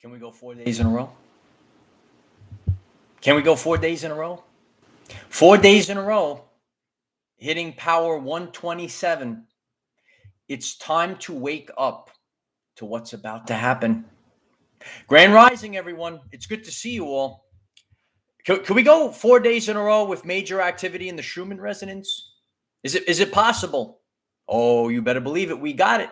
Can we go 4 days in a row? Can we go 4 days in a row? 4 days in a row, hitting power 127. It's time to wake up to what's about to happen. Grand Rising, everyone. It's good to see you all. Can we go 4 days in a row with major activity in the Schumann resonance? Is it possible? Oh, you better believe it. We got it.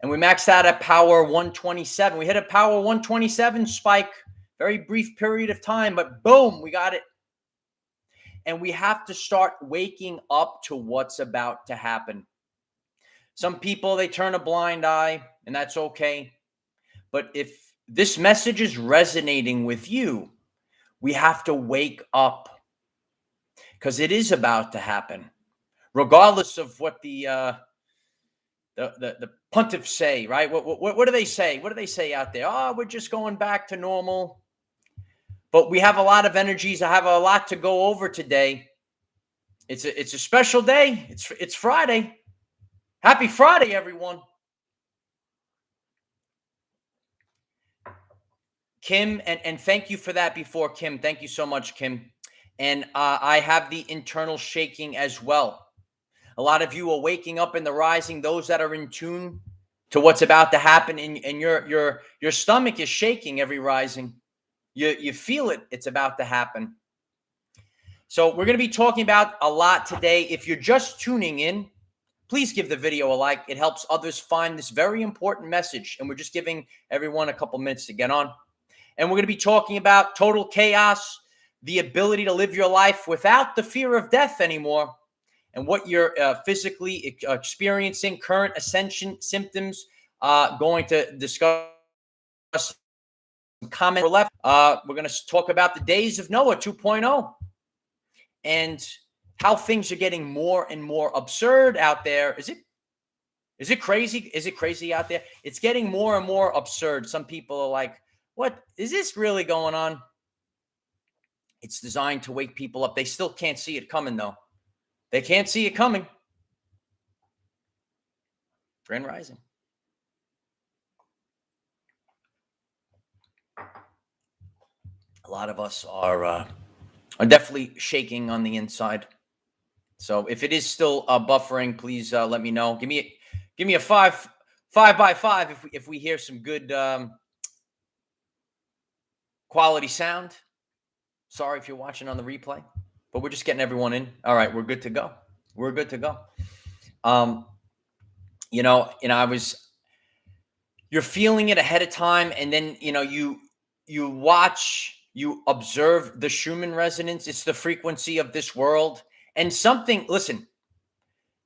And we maxed out at power 127. We hit a power 127 spike, very brief period of time, but boom, we got it. And we have to start waking up to what's about to happen. Some people, they turn a blind eye, and that's okay. But if this message is resonating with you, we have to wake up because it is about to happen, regardless of what the pontiffs say, right? What do they say? What do they say out there? Oh, we're just going back to normal. But we have a lot of energies. I have a lot to go over today. It's a special day. It's Friday. Happy Friday, everyone. Kim, and thank you for that before, Kim. Thank you so much, Kim. And I have the internal shaking as well. A lot of you are waking up in the rising. Those that are in tune to what's about to happen, and your stomach is shaking every rising. You feel it. It's about to happen. So we're going to be talking about a lot today. If you're just tuning in, please give the video a like. It helps others find this very important message. And we're just giving everyone a couple minutes to get on. And we're going to be talking about total chaos, the ability to live your life without the fear of death anymore, and what you're physically experiencing, current ascension symptoms. Going to discuss some comments left. We're going to talk about the days of Noah 2.0 and how things are getting more and more absurd out there. Is it crazy? Is it crazy out there? It's getting more and more absurd. Some people are like, what is this really going on? It's designed to wake people up. They still can't see it coming, though. They can't see it coming. Grand Rising. A lot of us are definitely shaking on the inside. So if it is still buffering, please let me know. Give me a five by five if we hear some good quality sound. Sorry if you're watching on the replay, but we're just getting everyone in. All right, we're good to go. We're good to go. You're feeling it ahead of time, and then you watch, you observe the Schumann resonance. It's the frequency of this world. And listen,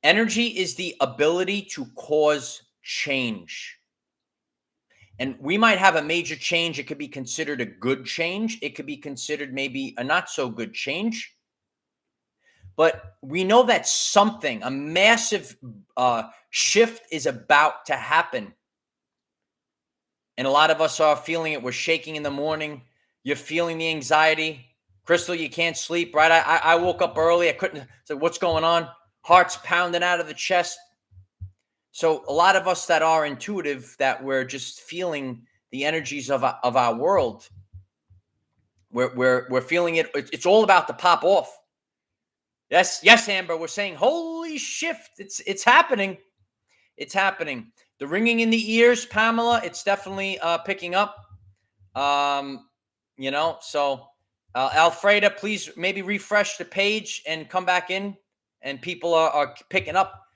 energy is the ability to cause change. And we might have a major change. It could be considered a good change. It could be considered maybe a not so good change. But we know that a massive shift is about to happen. And a lot of us are feeling it. We're shaking in the morning. You're feeling the anxiety. Crystal, you can't sleep, right? I woke up early. I couldn't say, what's going on? Heart's pounding out of the chest. So a lot of us that are intuitive, that we're just feeling the energies of our world. We're feeling it. It's all about to pop off. Yes, Amber. We're saying, holy shift. It's happening. It's happening. The ringing in the ears, Pamela, it's definitely picking up. So Alfreda, please maybe refresh the page and come back in, and people are picking up,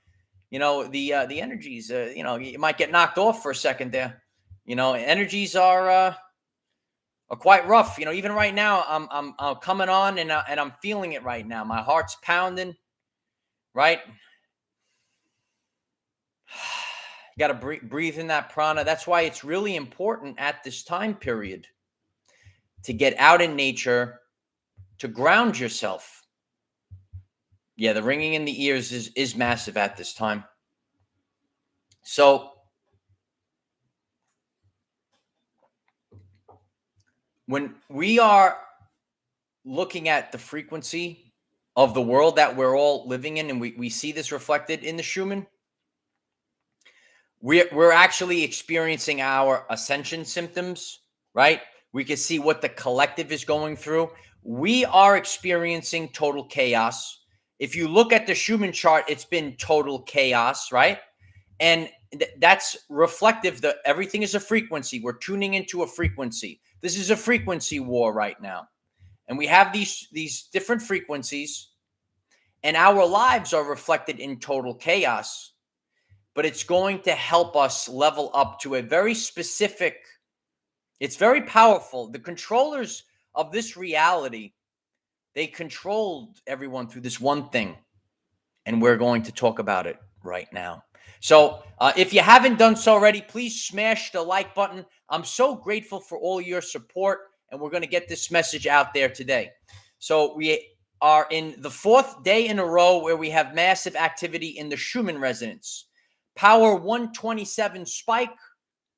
the energies. You might get knocked off for a second there. Energies are quite rough. Even right now, I'm coming on and I'm feeling it right now. My heart's pounding, right? You got to breathe in that prana. That's why it's really important at this time period to get out in nature, to ground yourself. Yeah, the ringing in the ears is massive at this time. So when we are looking at the frequency of the world that we're all living in, and we see this reflected in the Schumann, we're actually experiencing our ascension symptoms, right? We can see what the collective is going through. We are experiencing total chaos. If you look at the Schumann chart, it's been total chaos, right? And that's reflective that everything is a frequency. We're tuning into a frequency. This is a frequency war right now. And we have these different frequencies, and our lives are reflected in total chaos. But it's going to help us level up to a very specific, it's very powerful. The controllers of this reality, they controlled everyone through this one thing. And we're going to talk about it right now. So if you haven't done so already, please smash the like button. I'm so grateful for all your support, and we're going to get this message out there today. So we are in the 4th day in a row where we have massive activity in the Schumann resonance. Power 127 spike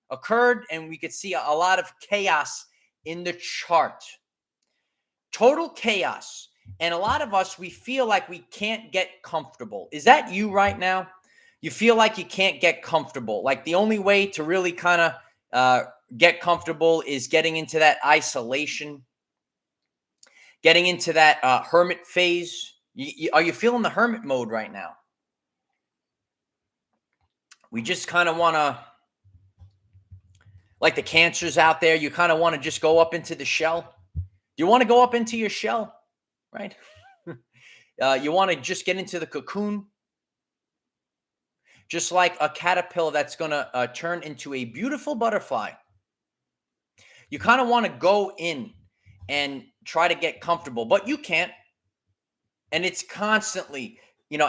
occurred, and we could see a lot of chaos in the chart. Total chaos. And a lot of us, we feel like we can't get comfortable. Is that you right now? You feel like you can't get comfortable. Like the only way to really kind of get comfortable is getting into that isolation, getting into that hermit phase. Are you feeling the hermit mode right now? We just kind of want to, like the cancers out there, you kind of want to just go up into the shell. You want to go up into your shell, right? You want to just get into the cocoon. Just like a caterpillar that's going to turn into a beautiful butterfly. You kind of want to go in and try to get comfortable, but you can't. And it's constantly,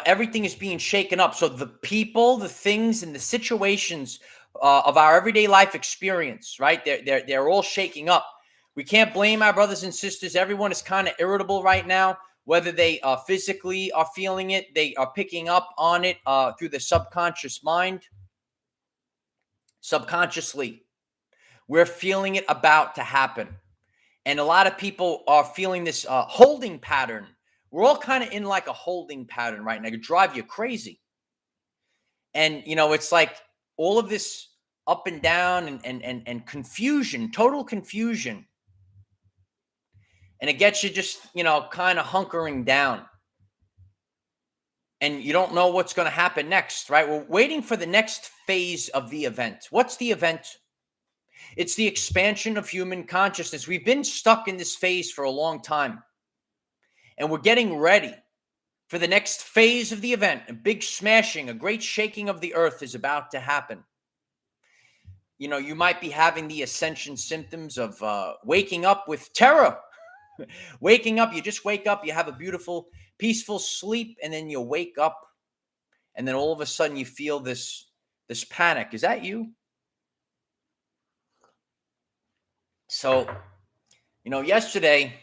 everything is being shaken up. So the people, the things, and the situations of our everyday life experience, right? They're all shaking up. We can't blame our brothers and sisters. Everyone is kind of irritable right now. Whether they physically are feeling it, they are picking up on it through the subconscious mind. Subconsciously, we're feeling it about to happen. And a lot of people are feeling this holding pattern. We're all kind of in like a holding pattern right now. It could drive you crazy. And, it's like all of this up and down and confusion, total confusion. And it gets you just, kind of hunkering down. And you don't know what's going to happen next, right? We're waiting for the next phase of the event. What's the event? It's the expansion of human consciousness. We've been stuck in this phase for a long time. And we're getting ready for the next phase of the event. A big smashing, a great shaking of the earth is about to happen. You might be having the ascension symptoms of waking up with terror. Waking up, you just wake up, you have a beautiful, peaceful sleep, and then you wake up, and then all of a sudden you feel this panic. Is that you? So, yesterday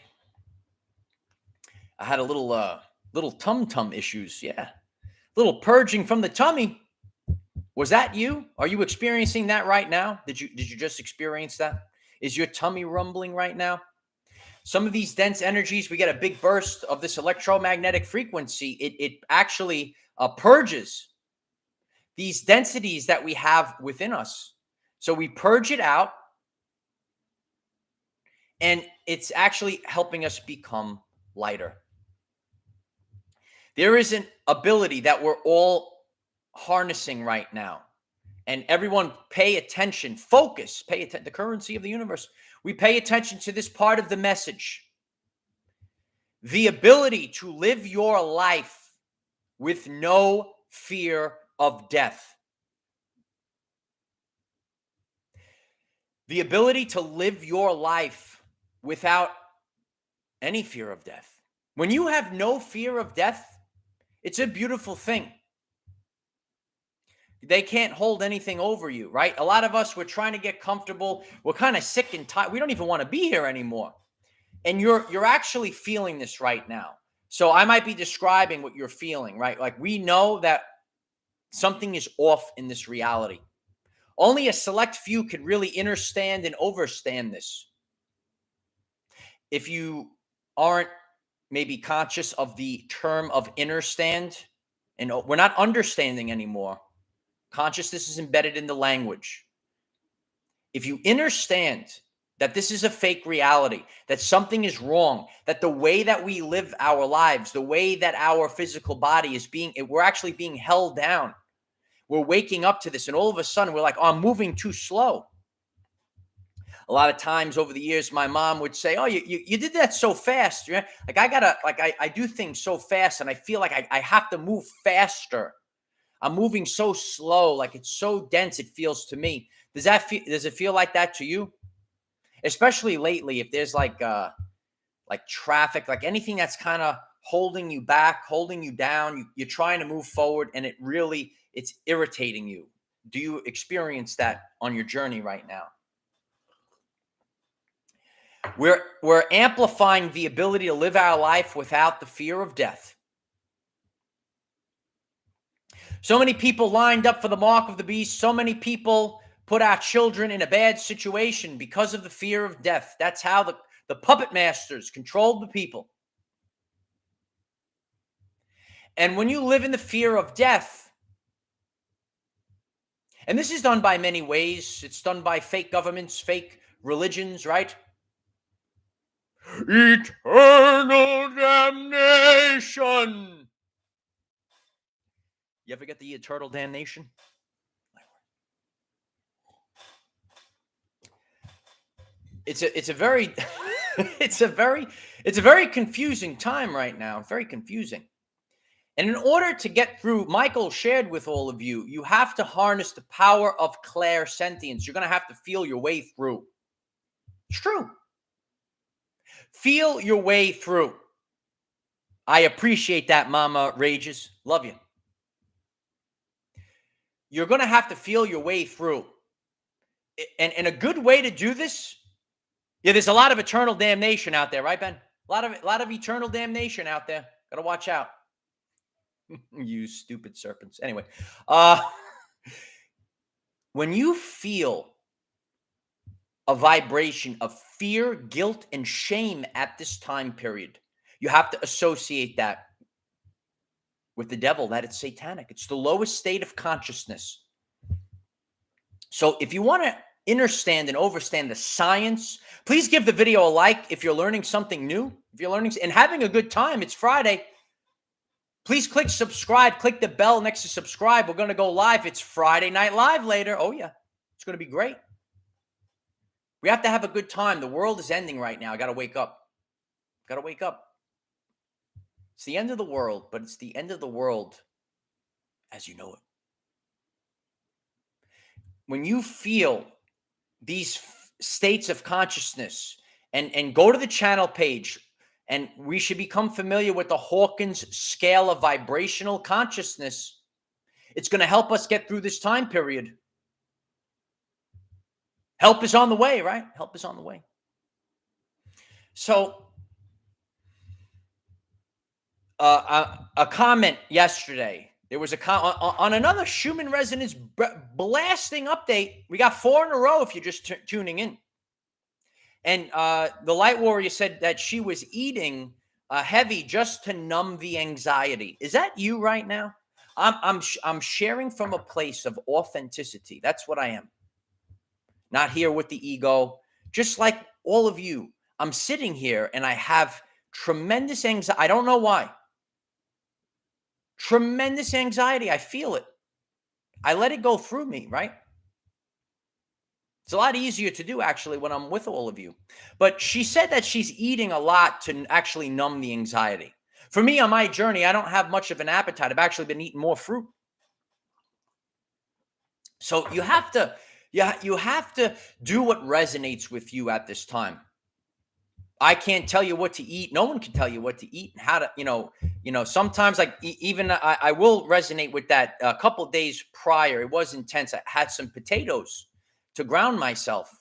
I had a little tum issues. Yeah, little purging from the tummy. Was that you? Are you experiencing that right now? Did you just experience that? Is your tummy rumbling right now? Some of these dense energies, we get a big burst of this electromagnetic frequency. It actually purges these densities that we have within us. So we purge it out, and it's actually helping us become lighter. There is an ability that we're all harnessing right now. And everyone pay attention, focus, pay attention, the currency of the universe. We pay attention to this part of the message. The ability to live your life with no fear of death. The ability to live your life without any fear of death. When you have no fear of death, it's a beautiful thing. They can't hold anything over you, right? A lot of us, we're trying to get comfortable. We're kind of sick and tired. We don't even want to be here anymore. And you're actually feeling this right now. So I might be describing what you're feeling, right? Like we know that something is off in this reality. Only a select few could really understand and overstand this. If you aren't maybe conscious of the term of understand, and we're not understanding anymore. Consciousness is embedded in the language. If you understand that this is a fake reality, that something is wrong, that the way that we live our lives, the way that our physical body is we're actually being held down. We're waking up to this, and all of a sudden we're like, oh, I'm moving too slow. A lot of times over the years, my mom would say, oh, you did that so fast. Like I do things so fast, and I feel like I have to move faster. I'm moving so slow, like it's so dense, it feels to me. Does it feel like that to you? Especially lately, if there's like traffic, like anything that's kind of holding you back, holding you down, you're trying to move forward, and it's irritating you. Do you experience that on your journey right now? We're amplifying the ability to live our life without the fear of death. So many people lined up for the mark of the beast. So many people put our children in a bad situation because of the fear of death. That's how the puppet masters controlled the people. And when you live in the fear of death, and this is done by many ways. It's done by fake governments, fake religions, right? Eternal damnation. You ever get the eternal damnation? It's a very it's a very confusing time right now. Very confusing. And in order to get through, Michael shared with all of you, you have to harness the power of clairsentience. You're going to have to feel your way through. It's true. Feel your way through. I appreciate that, Mama Rages. Love you. You're going to have to feel your way through. And a good way to do this, there's a lot of eternal damnation out there, right, Ben? A lot of eternal damnation out there. Got to watch out. You stupid serpents. Anyway, when you feel a vibration of fear, guilt, and shame at this time period, you have to associate that with the devil, that it's satanic. It's the lowest state of consciousness. So if you want to understand and overstand the science, please give the video a like if you're learning something new. If you're learning and having a good time, it's Friday. Please click subscribe. Click the bell next to subscribe. We're going to go live. It's Friday Night Live later. Oh, yeah. It's going to be great. We have to have a good time. The world is ending right now. I got to wake up. Got to wake up. It's the end of the world, but it's the end of the world as you know it. When you feel these states of consciousness and go to the channel page, and we should become familiar with the Hawkins scale of vibrational consciousness. It's going to help us get through this time period. Help is on the way, right? Help is on the way. So, a comment yesterday. There was on another Schumann resonance blasting update. We got 4 in a row if you're just tuning in. And the Light Warrior said that she was eating heavy just to numb the anxiety. Is that you right now? I'm sharing from a place of authenticity. That's what I am. Not here with the ego. Just like all of you, I'm sitting here and I have tremendous anxiety. I don't know why. Tremendous anxiety. I feel it. I let it go through me, right? It's a lot easier to do, actually, when I'm with all of you. But she said that she's eating a lot to actually numb the anxiety. For me, on my journey, I don't have much of an appetite. I've actually been eating more fruit. So you have to do what resonates with you at this time. I can't tell you what to eat. No one can tell you what to eat and how to, sometimes like even I will resonate with that. A couple of days prior, it was intense. I had some potatoes to ground myself.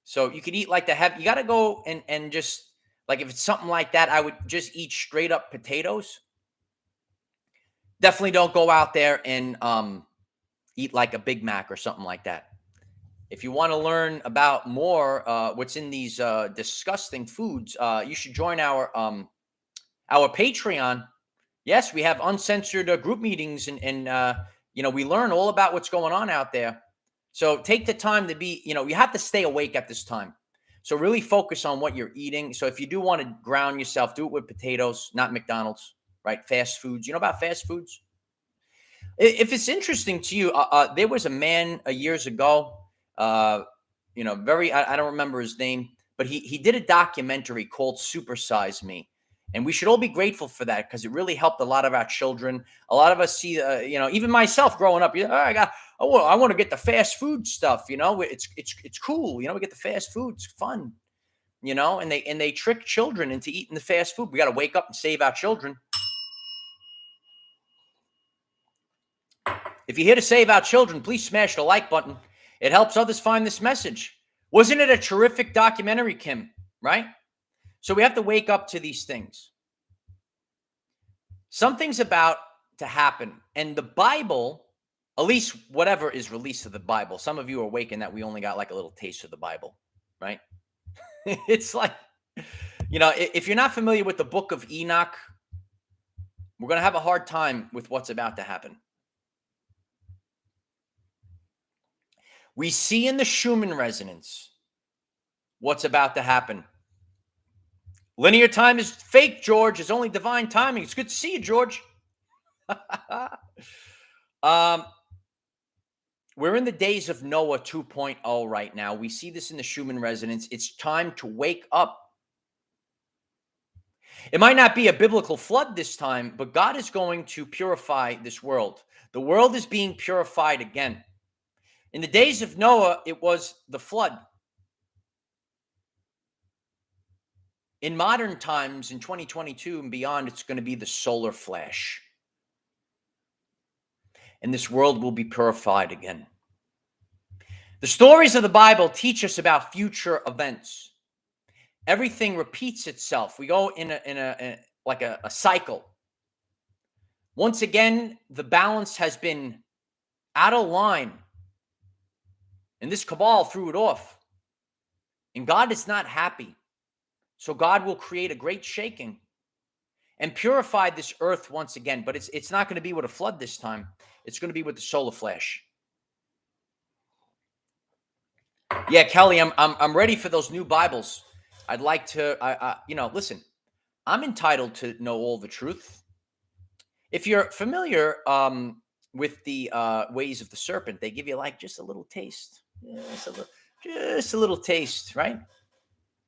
So you could eat like you got to go and just like, if it's something like that, I would just eat straight up potatoes. Definitely don't go out there and eat like a Big Mac or something like that. If you want to learn about more what's in these disgusting foods, you should join our Patreon. Yes, we have uncensored group meetings and We learn all about what's going on out there. So take the time to be, you have to stay awake at this time. So really focus on what you're eating. So if you do want to ground yourself, do it with potatoes, not McDonald's, right? Fast foods. You know about fast foods? If it's interesting to you, there was a man years ago, uh, very, I don't remember his name, but he did a documentary called Super Size Me. And we should all be grateful for that because it really helped a lot of our children. A lot of us see, even myself growing up, I want to get the fast food stuff. It's cool. We get the fast food. It's fun. And they trick children into eating the fast food. We got to wake up and save our children. If you're here to save our children, please smash the like button. It helps others find this message. Wasn't it a terrific documentary, Kim? Right? So we have to wake up to these things. Something's about to happen. And the Bible, at least whatever is released of the Bible, some of you are waking that we only got like a little taste of the Bible, right? It's like, if you're not familiar with the book of Enoch, we're going to have a hard time with what's about to happen. We see in the Schumann resonance what's about to happen. Linear time is fake, George. It's only divine timing. It's good to see you, George. We're in the days of Noah 2.0 right now. We see this in the Schumann resonance. It's time to wake up. It might not be a biblical flood this time, but God is going to purify this world. The world is being purified again. In the days of Noah, it was the flood. In modern times, in 2022 and beyond, it's going to be the solar flash. And this world will be purified again. The stories of the Bible teach us about future events. Everything repeats itself. We go in a cycle. Once again, the balance has been out of line. And this cabal threw it off. And God is not happy. So God will create a great shaking and purify this earth once again. But it's not going to be with a flood this time. It's going to be with the solar flash. Yeah, Kelly, I'm ready for those new Bibles. I'd like to, listen, I'm entitled to know all the truth. If you're familiar with the ways of the serpent, they give you like just a little taste. Just a little taste, right?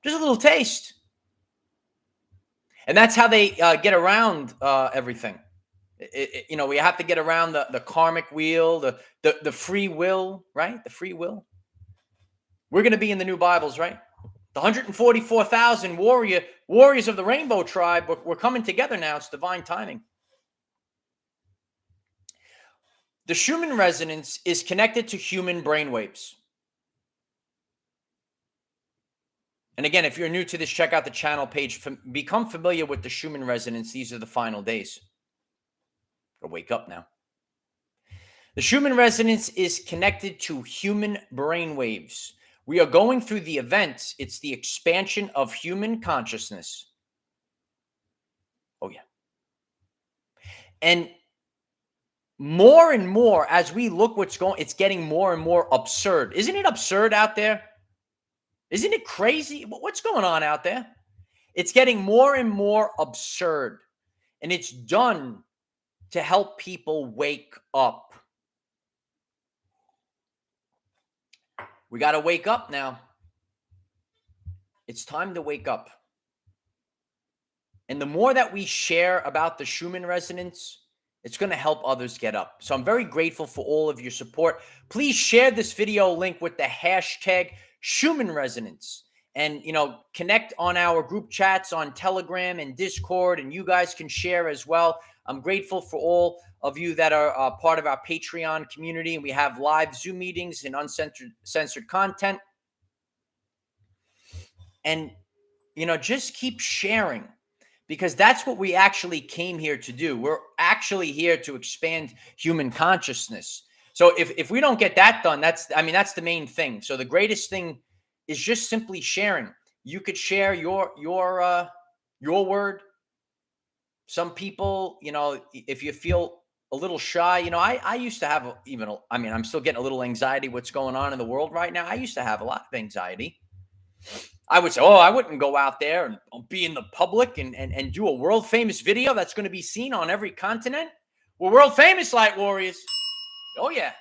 Just a little taste. And that's how they get around everything. We have to get around the karmic wheel, the free will, right? The free will. We're going to be in the new Bibles, right? The 144,000 warriors of the Rainbow Tribe, we're coming together now. It's divine timing. The Schumann resonance is connected to human brainwaves. And again, if you're new to this, check out the channel page. Become familiar with the Schumann resonance. These are the final days. Or wake up now. The Schumann resonance is connected to human brainwaves. We are going through the events. It's the expansion of human consciousness. Oh, yeah. And more, as we look what's going, it's getting more and more absurd. Isn't it absurd out there? Isn't it crazy? What's going on out there? It's getting more and more absurd. And it's done to help people wake up. We got to wake up now. It's time to wake up. And the more that we share about the Schumann resonance, it's going to help others get up. So I'm very grateful for all of your support. Please share this video link with the hashtag Schumann resonance. And, connect on our group chats on Telegram and Discord, and you guys can share as well. I'm grateful for all of you that are part of our Patreon community. And we have live Zoom meetings and censored content. And, just keep sharing, because that's what we actually came here to do. We're actually here to expand human consciousness. So if we don't get that done, that's the main thing. So the greatest thing is just simply sharing. You could share your word. Some people, if you feel a little shy. I used to have I mean, I'm still getting a little anxiety what's going on in the world right now. I used to have a lot of anxiety. I would say, oh, I wouldn't go out there and be in the public and do a world famous video that's going to be seen on every continent. We're world famous, Light Warriors. Oh, yeah.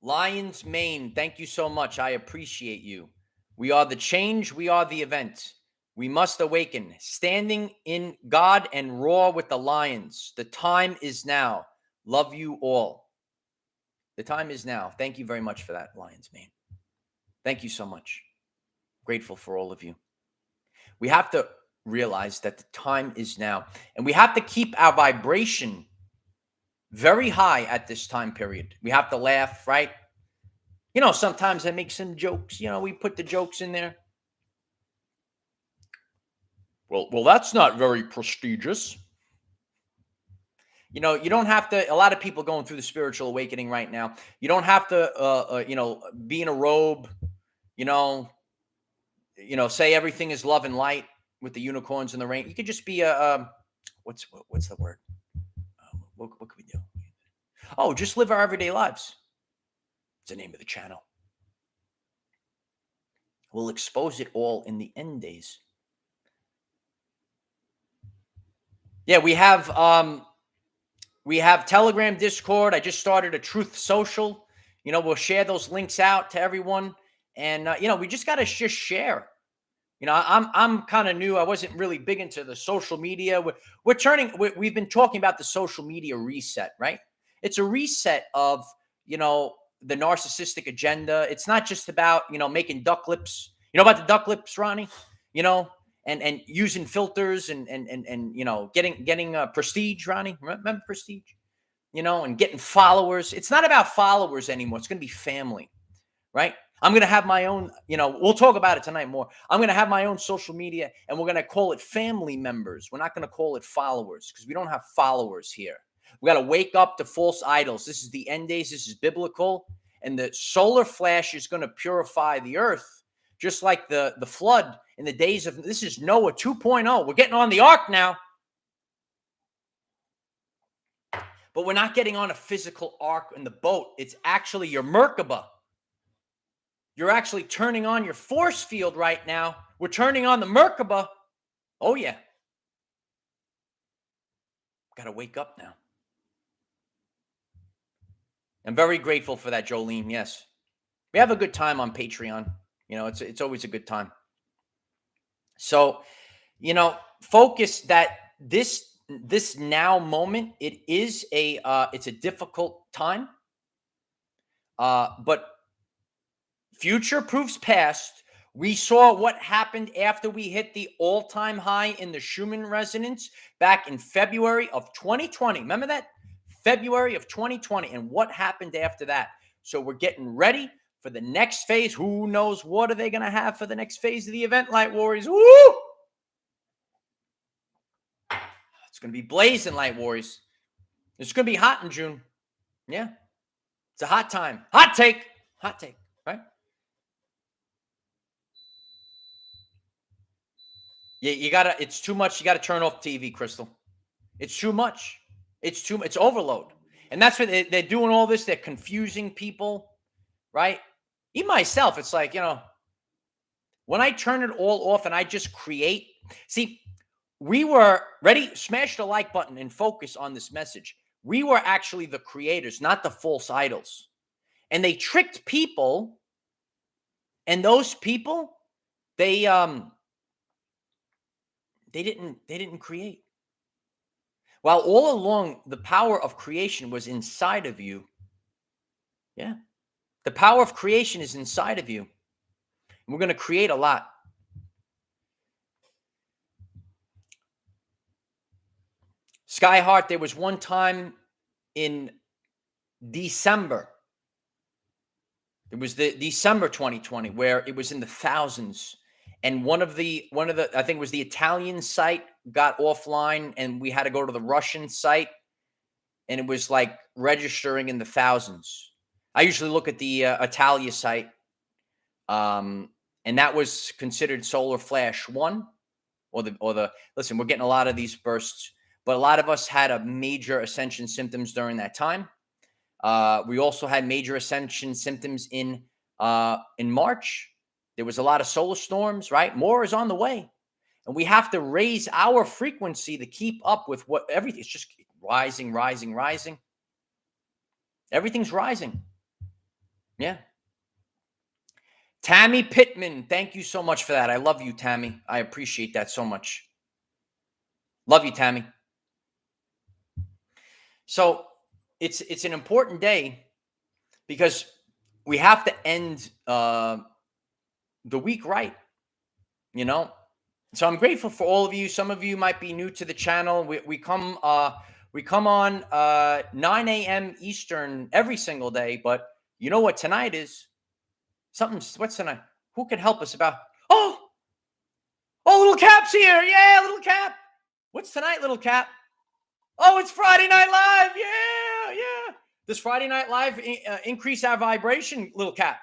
Lions Mane, thank you so much. I appreciate you. We are the change. We are the event. We must awaken, standing in God and roar with the lions. The time is now. Love you all. The time is now. Thank you very much for that, Lions Mane. Thank you so much. Grateful for all of you. We have to realize that the time is now, and we have to keep our vibration very high at this time period. We have to laugh, right? Sometimes I make some jokes. We put the jokes in there. Well, that's not very prestigious. You don't have to. A lot of people going through the spiritual awakening right now. You don't have to, be in a robe. Say everything is love and light with the unicorns and the rain. You could just be what's the word? What could we do? Oh, just live our everyday lives. It's the name of the channel. We'll expose it all in the end days. Yeah, we have Telegram, Discord. I just started a Truth Social. We'll share those links out to everyone, and we just got to just share. I'm kind of new. I wasn't really big into the social media. We've been talking about the social media reset, right? It's a reset of, the narcissistic agenda. It's not just about, making duck lips. You know about the duck lips, Ronnie? And using filters and getting prestige, Ronnie. Remember prestige? And getting followers. It's not about followers anymore. It's going to be family, right? I'm going to have my own, we'll talk about it tonight more. I'm going to have my own social media, and we're going to call it family members. We're not going to call it followers, because we don't have followers here. We got to wake up to false idols. This is the end days. This is biblical. And the solar flash is going to purify the earth, just like the flood in the days of, this is Noah 2.0. We're getting on the ark now. But we're not getting on a physical ark in the boat. It's actually your Merkaba. You're actually turning on your force field right now. We're turning on the Merkaba. Oh, yeah. Got to wake up now. I'm very grateful for that, Jolene. Yes. We have a good time on Patreon. It's always a good time. So, focus that this now moment, it's a difficult time. But future proofs past. We saw what happened after we hit the all-time high in the Schumann resonance back in February of 2020. Remember that? February of 2020. And what happened after that? So we're getting ready for the next phase. Who knows what are they going to have for the next phase of the event, Light Warriors? Woo! It's going to be blazing, Light Warriors. It's going to be hot in June. Yeah. It's a hot time. Hot take, right? Yeah, it's too much. You got to turn off TV, Crystal. It's too much. It's overload. And that's what they're doing all this. They're confusing people, right? Even myself, it's like, when I turn it all off and I just create. See, we were ready. Smash the like button and focus on this message. We were actually the creators, not the false idols. And they tricked people. And those people, they didn't create. While all along, the power of creation was inside of you. Yeah. The power of creation is inside of you. And we're going to create a lot. Skyheart, there was one time in December. It was the December 2020 where it was in the thousands. And one of the I think it was the Italian site got offline, and we had to go to the Russian site, and it was like registering in the thousands. I usually look at the Italia site, and that was considered solar flash 1 or the listen, we're getting a lot of these bursts. but a lot of us had a major ascension symptoms during that time. We also had major ascension symptoms in March. There was a lot of solar storms, right? More is on the way. And we have to raise our frequency to keep up with what everything is just rising, rising, rising. Everything's rising. Yeah. Tammy Pittman, thank you so much for that. I love you, Tammy. I appreciate that so much. Love you, Tammy. So it's an important day because we have to end the week right, you know. So I'm grateful for all of you. Some of you might be new to the channel. We come on 9 a.m. Eastern every single day. But you know what tonight is? What's tonight? Who can help us about? Oh, Little Cap's here. Yeah, Little Cap. What's tonight, Little Cap? Oh, it's Friday Night Live. Yeah. Does Friday Night Live increase our vibration, Little Cap?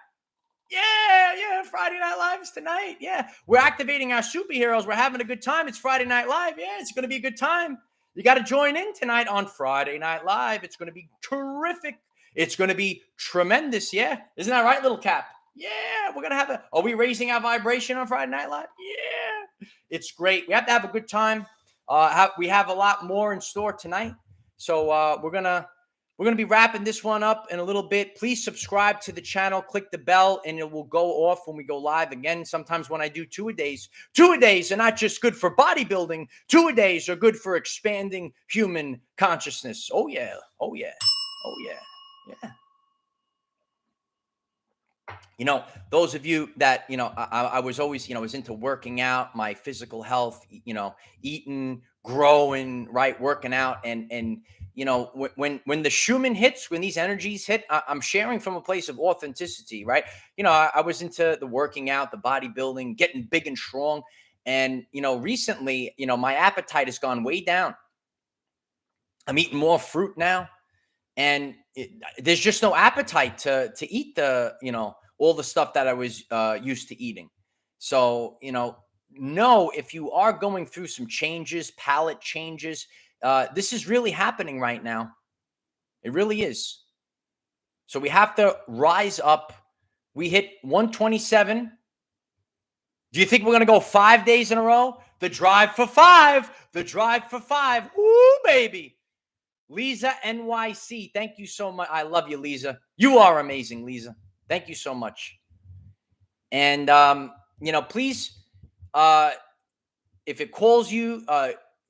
Yeah. Friday Night Live is tonight. Yeah. We're activating our superheroes. We're having a good time. It's Friday Night Live. Yeah, it's going to be a good time. You got to join in tonight on Friday Night Live. It's going to be terrific. It's going to be tremendous. Yeah. Isn't that right, Little Cap? Yeah. We're going to have are we raising our vibration on Friday Night Live? Yeah. It's great. We have to have a good time. We have a lot more in store tonight. So we're going to be wrapping this one up in a little bit. Please subscribe to the channel, click the bell, and it will go off when we go live again. Sometimes when I do two-a-days are not just good for bodybuilding. Two-a-days are good for expanding human consciousness. Oh, yeah. You know, those of you that, I was always, was into working out, my physical health, eating, growing, right, working out. And when the Schumann hits, when these energies hit, I'm sharing from a place of authenticity, right? I was into the working out, the bodybuilding, getting big and strong. And, recently, my appetite has gone way down. I'm eating more fruit now. And there's just no appetite to eat all the stuff that I was used to eating. So, know if you are going through some changes, palate changes, this is really happening right now. It really is. So we have to rise up. We hit 127. Do you think we're going to go 5 days in a row? The drive for five. Woo, baby. Lisa NYC, thank you so much. I love you, Lisa. You are amazing, Lisa. Thank you so much. And, please, if it calls you,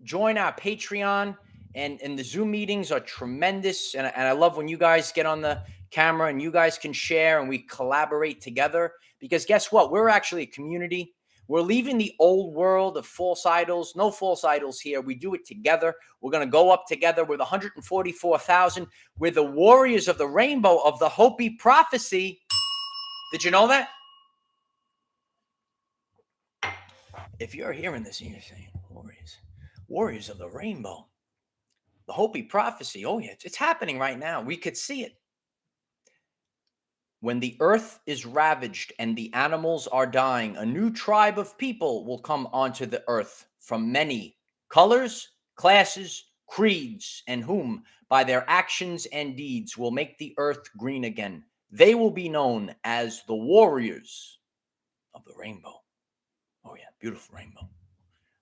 join our Patreon. And the Zoom meetings are tremendous. And I love when you guys get on the camera and you guys can share and we collaborate together. Because guess what? We're actually a community. We're leaving the old world of false idols. No false idols here. We do it together. We're going to go up together with 144,000. We're the warriors of the rainbow of the Hopi prophecy. Did you know that? If you're hearing this and you're saying, warriors of the rainbow, the Hopi prophecy. Oh, yeah, it's happening right now. We could see it. When the earth is ravaged and the animals are dying, a new tribe of people will come onto the earth from many colors, classes, creeds, and whom, by their actions and deeds, will make the earth green again. They will be known as the warriors of the rainbow. Oh, yeah, beautiful rainbow.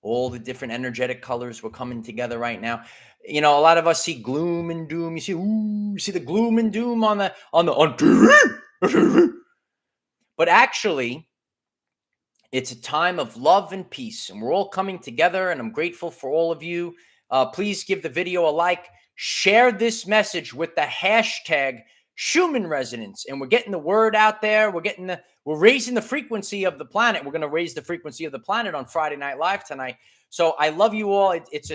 All the different energetic colors were coming together right now. A lot of us see gloom and doom. You see the gloom and doom on TV. But actually, it's a time of love and peace, and we're all coming together, and I'm grateful for all of you. Please give the video a like. Share this message with the hashtag Schumann Resonance, and we're getting the word out there. We're raising the frequency of the planet. We're going to raise the frequency of the planet on Friday Night Live tonight. So I love you all. It's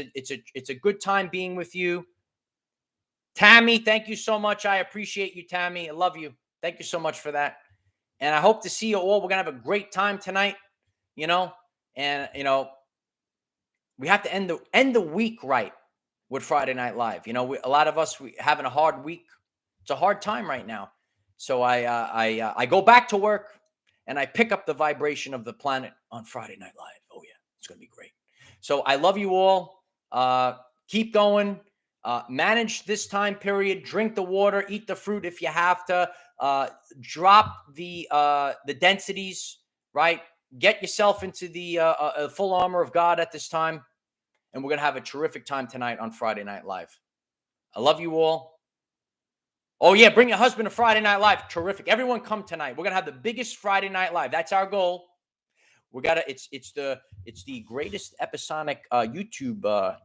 a good time being with you. Tammy, thank you so much. I appreciate you, Tammy. I love you. Thank you so much for that. And I hope to see you all. We're going to have a great time tonight, and, we have to end the week right with Friday Night Live. A lot of us, we having a hard week. It's a hard time right now. So I go back to work and I pick up the vibration of the planet on Friday Night Live. Oh, yeah, it's going to be great. So I love you all. keep going. Manage this time period. Drink the water. Eat the fruit if you have to. Drop the densities. Right. Get yourself into the full armor of God at this time, and we're gonna have a terrific time tonight on Friday Night Live. I love you all. Oh yeah, bring your husband to Friday Night Live. Terrific. Everyone come tonight. We're gonna have the biggest Friday Night Live. That's our goal. We gotta. It's the greatest episodic YouTube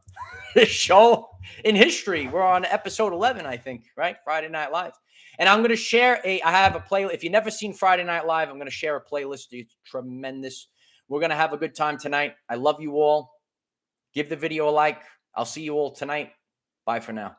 show in history. We're on episode 11, I think. Right, Friday Night Live. And I'm gonna share I have a playlist. If you've never seen Friday Night Live, I'm gonna share a playlist. It's tremendous. We're gonna have a good time tonight. I love you all. Give the video a like. I'll see you all tonight. Bye for now.